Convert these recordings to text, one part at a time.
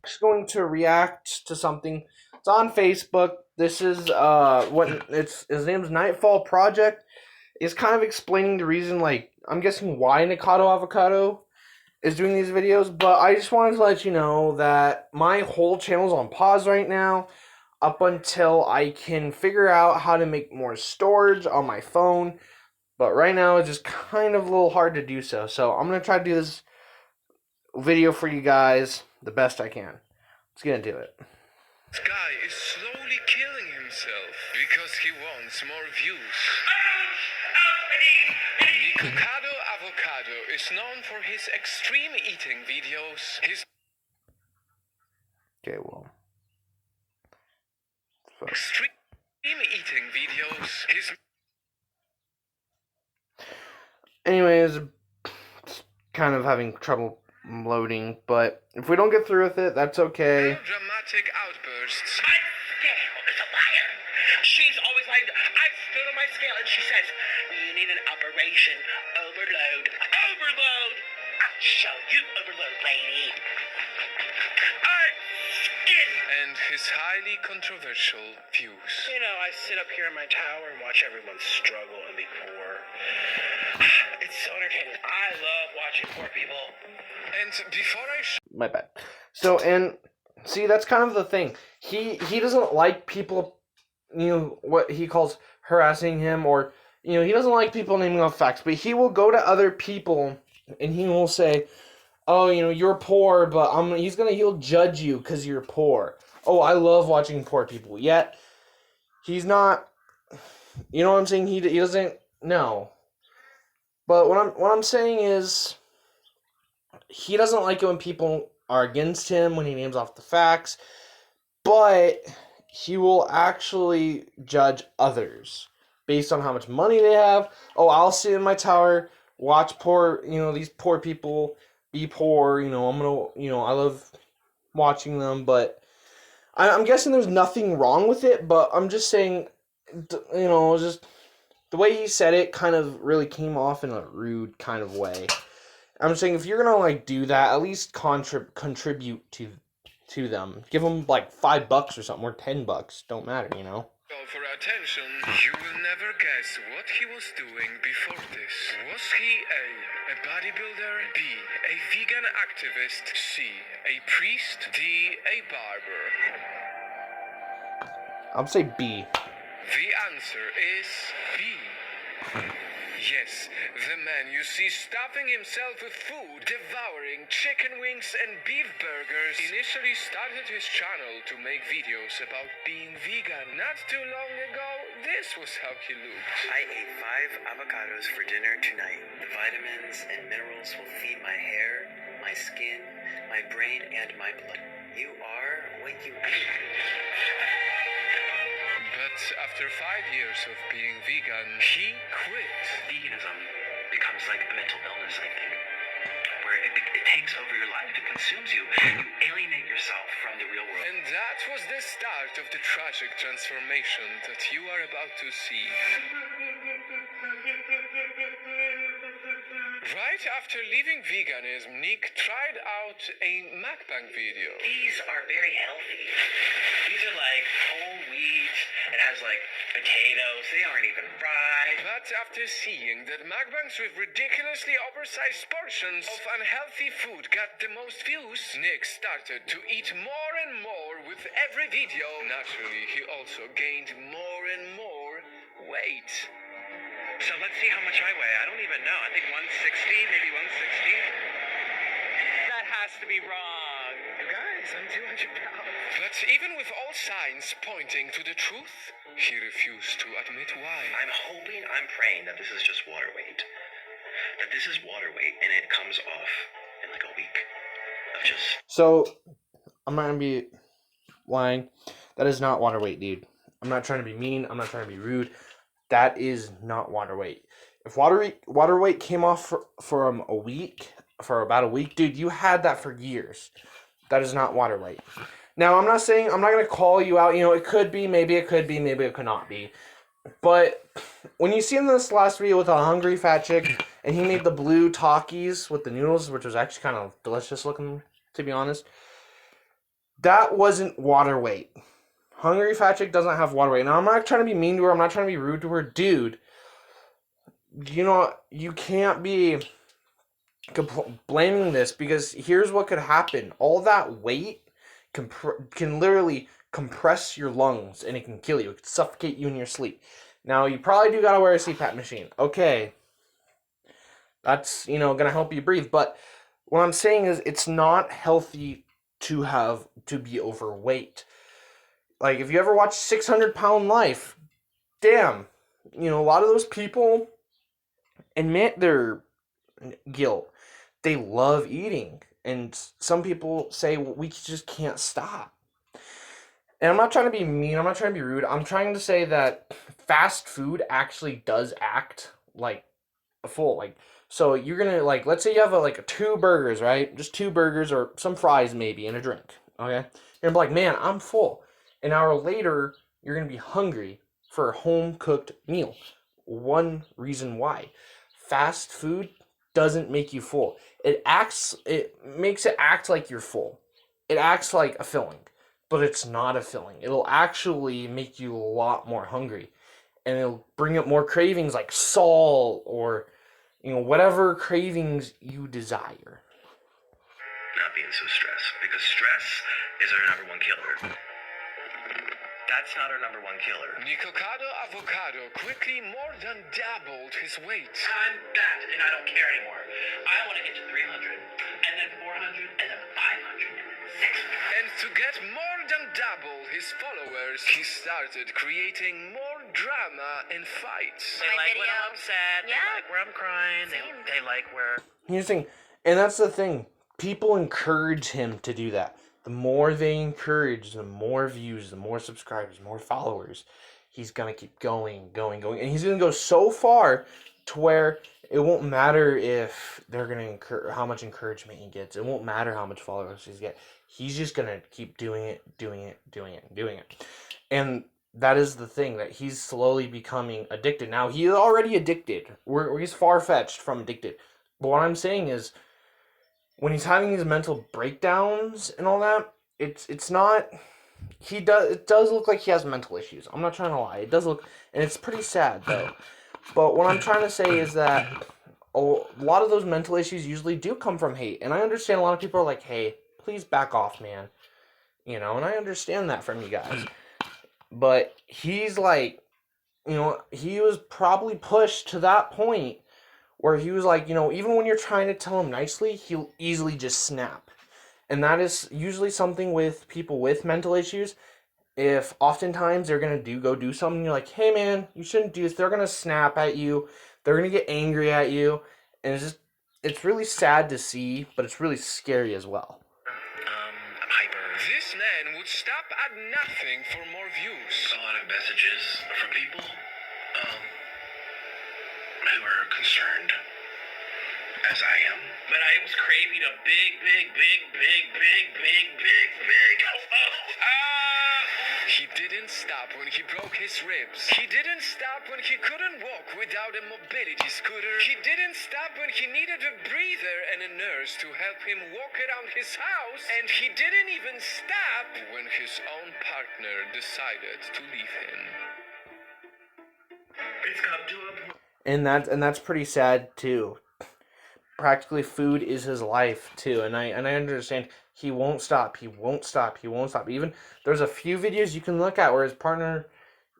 Just going to react to something. It's on Facebook. This is what it's his name's Nightfall Project. Is kind of explaining the reason, like I'm guessing why Nikado Avocado is doing these videos, but I just wanted to let you know that my whole channel's on pause right now up until I can figure out how to make more storage on my phone. But right now it's just kind of a little hard to do so. So I'm gonna try to do this video for you guys the best I can. Let's get into it. This guy is slowly killing himself because he wants more views. Nickado Avocado is known for his extreme eating videos. Okay, well. Extreme eating videos. Anyways, it's kind of having trouble loading, but if we don't get through with it, that's okay. Dramatic outbursts. My scale is a liar. She's always like, I stood on my scale and she says, you need an operation. Overload. Overload. I'll show you overload, lady. Skin. And his highly controversial views. You know, I sit up here in my tower and watch everyone struggle and be poor. It's so entertaining. I love watching poor people. And before I my bad. So, and see, that's kind of the thing. He doesn't like people, what he calls harassing him, or he doesn't like people naming off facts. But he will go to other people and he will say, "Oh, you're poor, but he'll judge you because you're poor." Oh, I love watching poor people. Yet he's not. You know what I'm saying? He doesn't know. But what I'm saying is, he doesn't like it when people are against him when he names off the facts, but he will actually judge others based on how much money they have. Oh, I'll sit in my tower, watch these poor people be poor. I'm gonna, I love watching them, but I'm guessing there's nothing wrong with it. But I'm just saying, just the way he said it kind of really came off in a rude kind of way. I'm saying if you're gonna do that, at least contribute to them. Give them like $5 or something, or $10. Don't matter, Go for attention. You will never guess what he was doing before this. Was he A bodybuilder? B. A vegan activist? C. A priest? D. A barber? I'll say B. The answer is B. Yes, the man you see stuffing himself with food, devouring chicken wings and beef burgers, initially started his channel to make videos about being vegan. Not too long ago, this was how he looked. I ate 5 avocados for dinner tonight. The vitamins and minerals will feed my hair, my skin, my brain, and my blood. You are what you eat. But after 5 years of being vegan, he quit. Veganism becomes like a mental illness, I think, where it takes over your life, it consumes you. You alienate yourself from the real world. And that was the start of the tragic transformation that you are about to see. Right after leaving veganism, Nick tried out a mukbang video. These are very healthy. These are like whole wheat. It has like potatoes. They aren't even fried. But after seeing that mukbangs with ridiculously oversized portions of unhealthy food got the most views, Nick started to eat more and more with every video. Naturally, he also gained more and more weight. So let's see how much I weigh. I don't even know. I think 160, maybe 160. That has to be wrong. You guys, I'm 200 pounds. But even with all signs pointing to the truth, he refused to admit why. I'm praying that this is just water weight. That this is water weight and it comes off in like a week of just... So, I'm not gonna be lying. That is not water weight, dude. I'm not trying to be mean. I'm not trying to be rude. That is not water weight. If water weight came off for about a week, dude, you had that for years. That is not water weight. Now, I'm not going to call you out. It could be, maybe it could be, maybe it could not be. But when you see in this last video with a hungry fat chick, and he made the blue Takis with the noodles, which was actually kind of delicious looking, to be honest. that wasn't water weight. Hungry Fat Chick doesn't have water weight. Now, I'm not trying to be mean to her. I'm not trying to be rude to her. Dude, you can't be blaming this, because here's what could happen. All that weight can literally compress your lungs, and it can kill you. It can suffocate you in your sleep. Now, you probably do gotta wear a CPAP machine. Okay. That's, gonna help you breathe. But what I'm saying is, it's not healthy to be overweight. Like, if you ever watch 600-Pound Life, damn, a lot of those people admit their guilt. They love eating. And some people say, well, we just can't stop. And I'm not trying to be mean. I'm not trying to be rude. I'm trying to say that fast food actually does act like a full. Like, so you're going to, like, let's say you have like 2 burgers, right? Just 2 burgers or some fries maybe and a drink, okay? You're going to be like, man, I'm full. An hour later, you're going to be hungry for a home-cooked meal. One reason why. Fast food doesn't make you full. It makes it act like you're full. It acts like a filling, but it's not a filling. It'll actually make you a lot more hungry, and it'll bring up more cravings like salt or, whatever cravings you desire. Not being so stressed, because stress is our number one killer. That's not our number one killer. Nickado Avocado quickly more than doubled his weight. I'm fat and I don't care anymore. I want to get to 300, and then 400, and then 500, and then 600. And to get more than double his followers, he started creating more drama and fights. They like when I'm sad, they like where I'm crying, they like where... Here's the thing, and that's the thing. People encourage him to do that. The more they encourage, the more views, the more subscribers, more followers, he's going to keep going. And he's going to go so far to where it won't matter if they're going to how much encouragement he gets. It won't matter how much followers he gets. He's just going to keep doing it. And that is the thing, that he's slowly becoming addicted. Now, he's already addicted. He's far-fetched from addicted. But what I'm saying is, when he's having these mental breakdowns and all that, it's not... It does look like he has mental issues. I'm not trying to lie. It does look... And it's pretty sad, though. But what I'm trying to say is that a lot of those mental issues usually do come from hate. And I understand a lot of people are like, hey, please back off, man. And I understand that from you guys. But he's like... he was probably pushed to that point where he was like, even when you're trying to tell him nicely, he'll easily just snap. And that is usually something with people with mental issues. If oftentimes they're going to go do something, you're like, hey man, you shouldn't do this. They're going to snap at you. They're going to get angry at you. And it's really sad to see, but it's really scary as well. I'm hyper. This man would stop at nothing for more views. A lot of messages from people, who are concerned, as I am. But I was craving a big... He didn't stop when he broke his ribs. He didn't stop when he couldn't walk without a mobility scooter. He didn't stop when he needed a breather and a nurse to help him walk around his house. And he didn't even stop when his own partner decided to leave him. It's come to a point. And that's pretty sad too. Practically food is his life too, and I understand he won't stop. Even there's a few videos you can look at where his partner,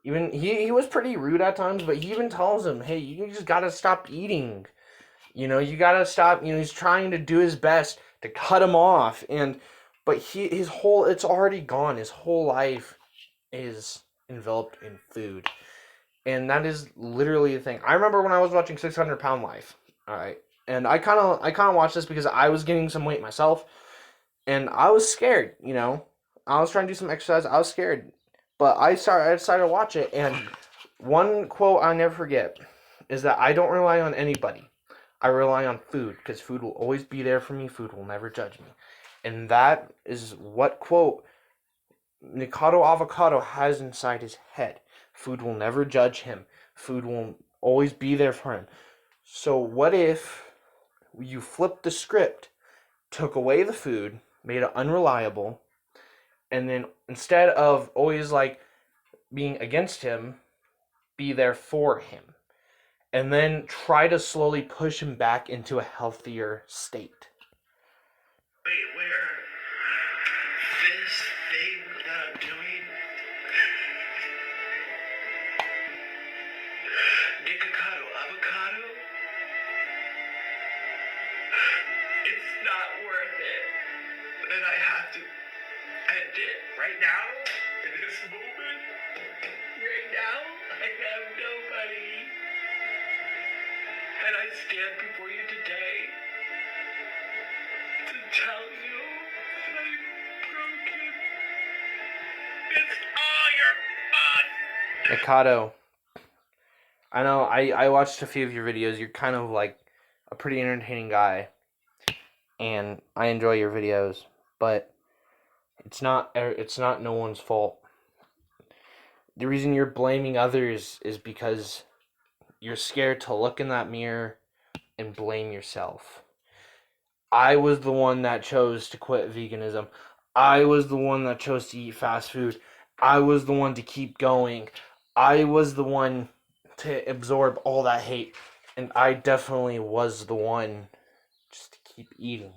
even he was pretty rude at times, but he even tells him, hey, you just gotta stop eating. You gotta stop. He's trying to do his best to cut him off, but it's already gone. His whole life is enveloped in food. And that is literally the thing. I remember when I was watching 600-Pound Life, all right, and I kind of watched this because I was gaining some weight myself, and I was scared. I was trying to do some exercise. I was scared, but I decided to watch it. And one quote I'll never forget is that I don't rely on anybody. I rely on food, because food will always be there for me. Food will never judge me, and that is what quote Nickado Avocado has inside his head. Food will never judge him. Food will always be there for him. So what if you flipped the script, took away the food, made it unreliable, and then instead of always like being against him, be there for him, and then try to slowly push him back into a healthier state. Wait, where this thing that I'm doing, nickado avocado, it's not worth it. And I have to end it right now, in this moment. Right now, I have nobody. And I stand before you today to tell you that I'm broken. It's all your fault. Mikado, I know I watched a few of your videos. You're kind of like a pretty entertaining guy, and I enjoy your videos, but it's not no one's fault. The reason you're blaming others is because you're scared to look in that mirror and blame yourself. I was the one that chose to quit veganism. I was the one that chose to eat fast food. I was the one to keep going. I was the one to absorb all that hate. And I definitely was the one just to keep eating.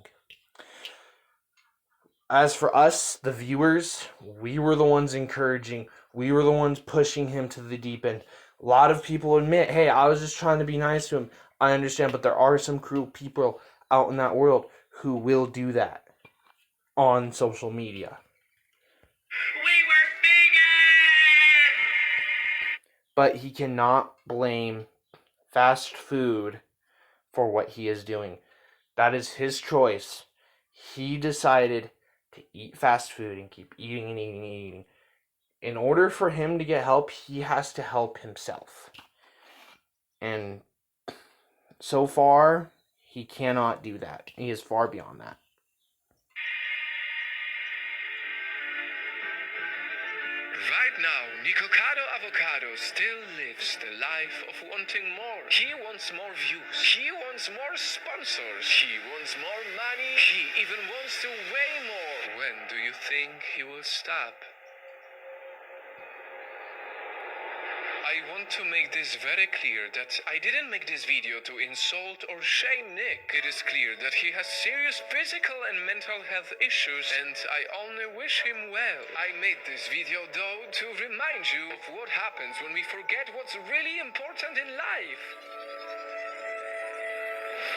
As for us, the viewers, we were the ones encouraging. We were the ones pushing him to the deep end. A lot of people admit, hey, I was just trying to be nice to him. I understand, but there are some cruel people out in that world who will do that on social media. We were vegan! But he cannot blame fast food for what he is doing. That is his choice. He decided to eat fast food and keep eating and eating and eating. In order for him to get help, he has to help himself. And so far, he cannot do that. He is far beyond that. Right now, nickado avocado still lives the life of wanting more. He wants more views. He wants more sponsors. He wants more money. He even wants to weigh more. When do you think he will stop? I want to make this very clear that I didn't make this video to insult or shame Nick. It is clear that he has serious physical and mental health issues, and I only wish him well. I made this video though to remind you of what happens when we forget what's really important in life.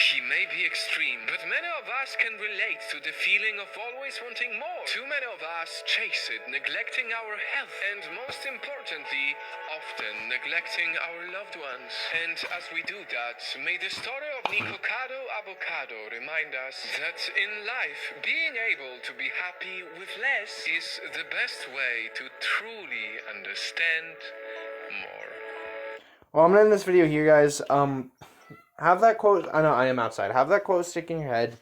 He may be extreme, but many of us can relate to the feeling of always wanting more. Too many of us chase it, neglecting our health, and most importantly, often neglecting our loved ones. And as we do that, may the story of nickado avocado remind us that in life, being able to be happy with less is the best way to truly understand more. Well, I'm going to end this video here, guys. Have that quote. I know I am outside. Have that quote stick in your head.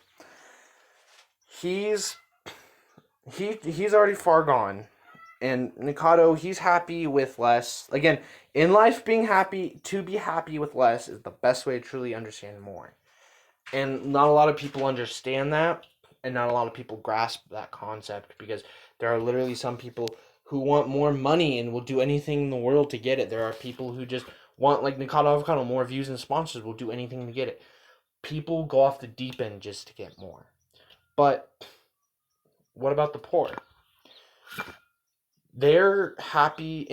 He's already far gone, and Nikado, he's happy with less. Again, in life, to be happy with less is the best way to truly understand more. And not a lot of people understand that, and not a lot of people grasp that concept, because there are literally some people who want more money and will do anything in the world to get it. There are people who just want, like nickado avocado, more views and sponsors, will do anything to get it. People go off the deep end just to get more. But what about the poor? They're happy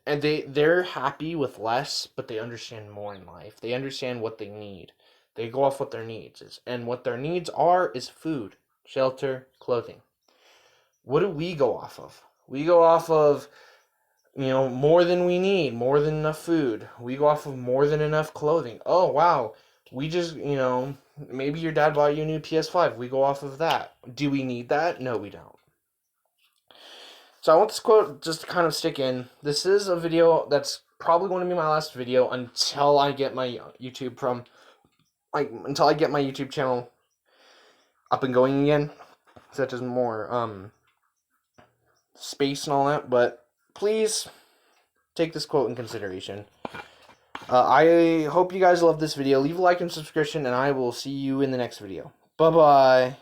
they're happy with less, but they understand more in life. They understand what they need. They go off what their needs is, and what their needs are is food, shelter, clothing. What do we go off of? We go off of, more than we need, more than enough food. We go off of more than enough clothing. Oh, wow. We just, maybe your dad bought you a new PS5. We go off of that. Do we need that? No, we don't. So I want this quote just to kind of stick in. This is a video that's probably going to be my last video until I get my YouTube channel up and going again. Such as more, space and all that, but please take this quote in consideration. I hope you guys love this video. Leave a like and subscription, and I will see you in the next video. Bye-bye.